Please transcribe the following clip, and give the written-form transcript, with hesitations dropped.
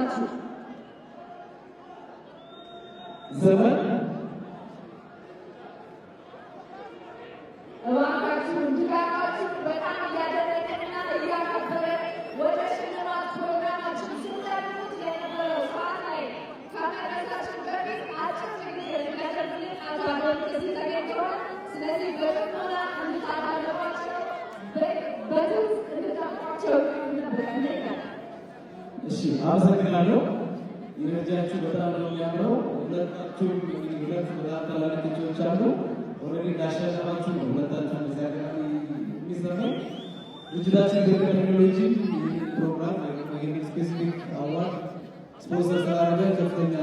ይድረሳችሁ። ዘመን እባካችሁን ድጋፋችሁ በጣም እያደረገና እያከበረ ወደ ሽልማት ፕሮግራማችን ስንደርሱት የነበረው ሰዓት ላይ ከመድረሳችን በፊት አጭር ንግግር የሚያደርግልን አቶ አበበ እዚህ ተገኝተዋል። ስለዚህ በጥሞና እንድታዳምጧቸው በድምፅ እንድታውቋቸው እንጠብቃለን። እሺ፣ አመሰግናለሁ። ይረጃችሁ በጣም ነው የሚያምረው። ሁለታችሁም ሁለት በጣም ታላላቅ ልጆች አሉ። ኦልሬዲ እንዳሸነፋችሁ ነው ሁለታችሁም እዚያ ጋር የሚሰራው ድርጅታችን በቴክኖሎጂ ፕሮግራም ስፔሲፊክ አዋርድ ስፖንሰር ስላደረገ ከፍተኛ